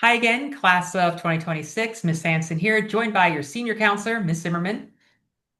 Hi again, class of 2026. Ms. Hanson here, joined by your senior counselor, Ms. Zimmerman.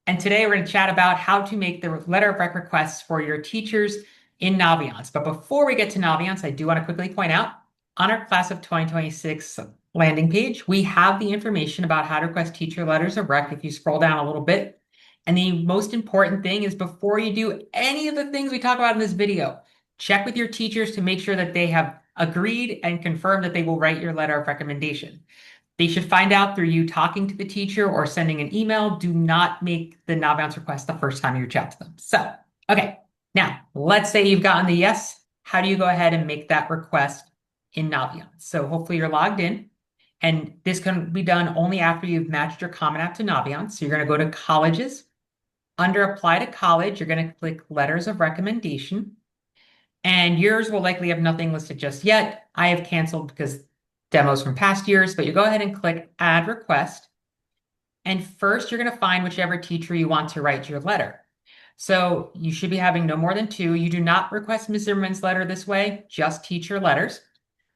And today we're going to chat about how to make the letter of rec requests for your teachers in Naviance. But before we get to Naviance, I do want to quickly point out on our class of 2026 landing page, we have the information about how to request teacher letters of rec if you scroll down a little bit. And the most important thing is before you do any of the things we talk about in this video, check with your teachers to make sure that they have agreed and confirmed that they will write your letter of recommendation. They should find out through you talking to the teacher or sending an email. Do not make the Naviance request the first time you reach out to them. So, okay, now let's say you've gotten the yes. How do you go ahead and make that request in Naviance? So hopefully you're logged in, and this can be done only after you've matched your Common App to Naviance. So you're going to go to Colleges. Under Apply to College, you're going to click Letters of Recommendation. And yours will likely have nothing listed just yet. I have canceled because demos from past years, but you go ahead and click Add Request. And first, you're going to find whichever teacher you want to write your letter. So you should be having no more than two. You do not request Ms. Zimmerman's letter this way, just teacher letters.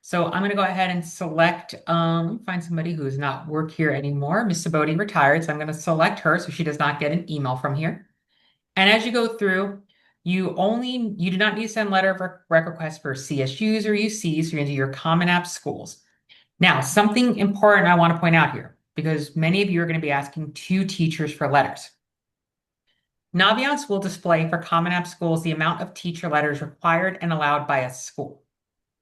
So I'm going to go ahead and select, find somebody who does not work here anymore. Ms. Saboti retired, so I'm going to select her so she does not get an email from here. And as you go through, you do not need to send letter of rec requests for CSUs or UCs. You're going to do your Common App schools. Now, something important I want to point out here, because many of you are going to be asking two teachers for letters. Naviance will display for Common App schools the amount of teacher letters required and allowed by a school.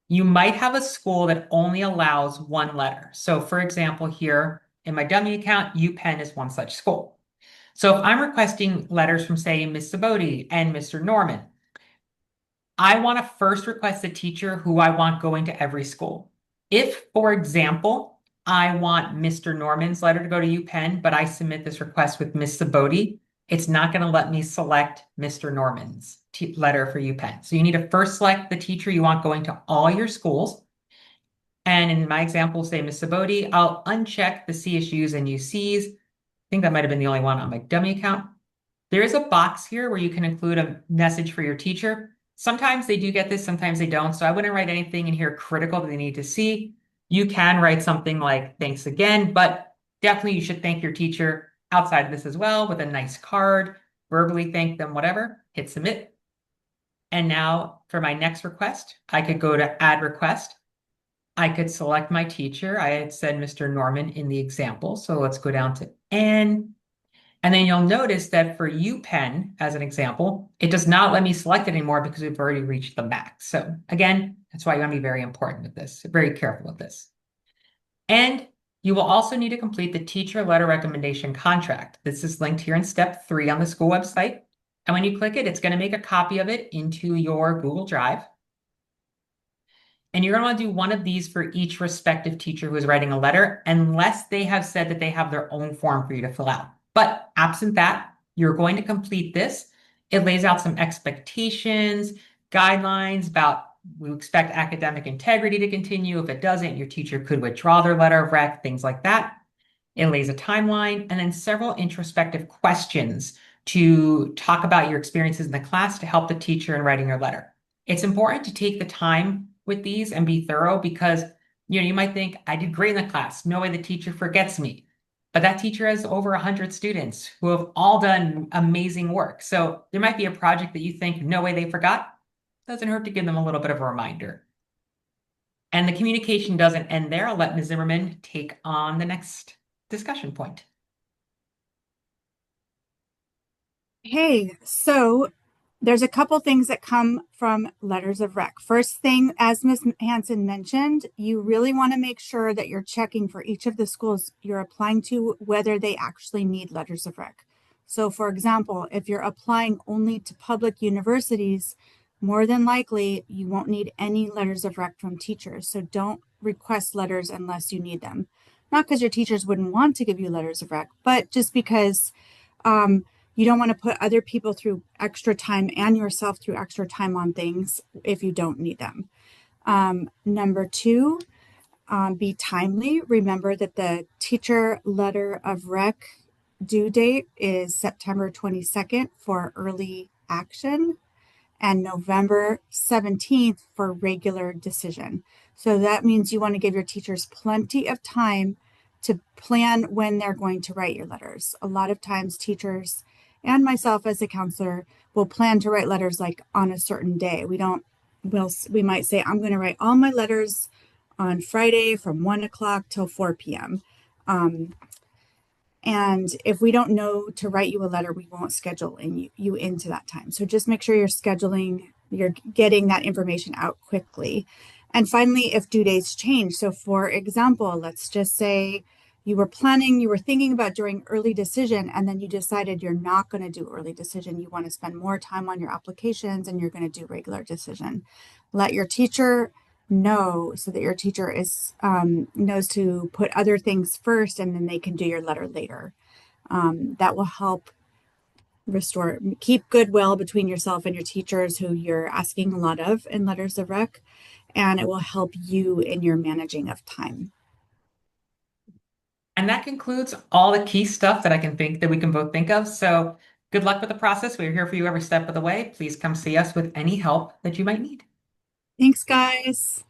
You might have a school that only allows one letter. So for example, here in my dummy account, UPenn is one such school. So if I'm requesting letters from, say, Ms. Saboti and Mr. Norman, I want to first request a teacher who I want going to every school. If, for example, I want Mr. Norman's letter to go to UPenn, but I submit this request with Ms. Saboti, it's not going to let me select Mr. Norman's letter for UPenn. So you need to first select the teacher you want going to all your schools. And in my example, say Ms. Saboti, I'll uncheck the CSUs and UCs. I think that might have been the only one on my dummy account. There is a box here where you can include a message for your teacher. Sometimes they do get this, sometimes they don't. So I wouldn't write anything in here critical that they need to see. You can write something like, thanks again, but definitely you should thank your teacher outside of this as well with a nice card, verbally thank them, whatever, hit submit. And now for my next request, I could go to add request. I could select my teacher. I had said Mr. Norman in the example. So let's go down to N. And then you'll notice that for UPenn, as an example, it does not let me select it anymore because we've already reached the max. So again, that's why you want to be very important with this, very careful with this. And you will also need to complete the teacher letter recommendation contract. This is linked here in step 3 on the school website. And when you click it, it's going to make a copy of it into your Google Drive. And you're going to want to do one of these for each respective teacher who is writing a letter, unless they have said that they have their own form for you to fill out. But absent that, you're going to complete this. It lays out some expectations, guidelines about we expect academic integrity to continue. If it doesn't, your teacher could withdraw their letter of rec, things like that. It lays a timeline and then several introspective questions to talk about your experiences in the class to help the teacher in writing your letter. It's important to take the time with these and be thorough because you might think, I did great in the class. No way the teacher forgets me. But that teacher has over 100 students who have all done amazing work. So there might be a project that you think, no way they forgot. Doesn't hurt to give them a little bit of a reminder. And the communication doesn't end there. I'll let Ms. Zimmerman take on the next discussion point. Hey, so there's a couple things that come from letters of rec. First thing, as Ms. Hanson mentioned, you really want to make sure that you're checking for each of the schools you're applying to whether they actually need letters of rec. So for example, if you're applying only to public universities, more than likely you won't need any letters of rec from teachers. So don't request letters unless you need them. Not because your teachers wouldn't want to give you letters of rec, but just because you don't want to put other people through extra time and yourself through extra time on things if you don't need them. Number 2, be timely. Remember that the teacher letter of rec due date is September 22nd for early action. and November 17th for regular decision. So that means you want to give your teachers plenty of time to plan when they're going to write your letters. A lot of times, teachers and myself as a counselor will plan to write letters like on a certain day. We might say, I'm going to write all my letters on Friday from 1 o'clock till 4 p.m. And if we don't know to write you a letter, we won't schedule you into that time. So just make sure you're getting that information out quickly. And finally, if due dates change. So for example, let's just say you were thinking about doing early decision, and then you decided you're not going to do early decision. You want to spend more time on your applications and you're going to do regular decision. Let your teacher know so that your teacher knows to put other things first and then they can do your letter later. That will help keep goodwill between yourself and your teachers who you're asking a lot of in letters of rec, and it will help you in your managing of time. And that concludes all the key stuff that I can think that we can both think of. So good luck with the process. We're here for you every step of the way. Please come see us with any help that you might need. Thanks, guys.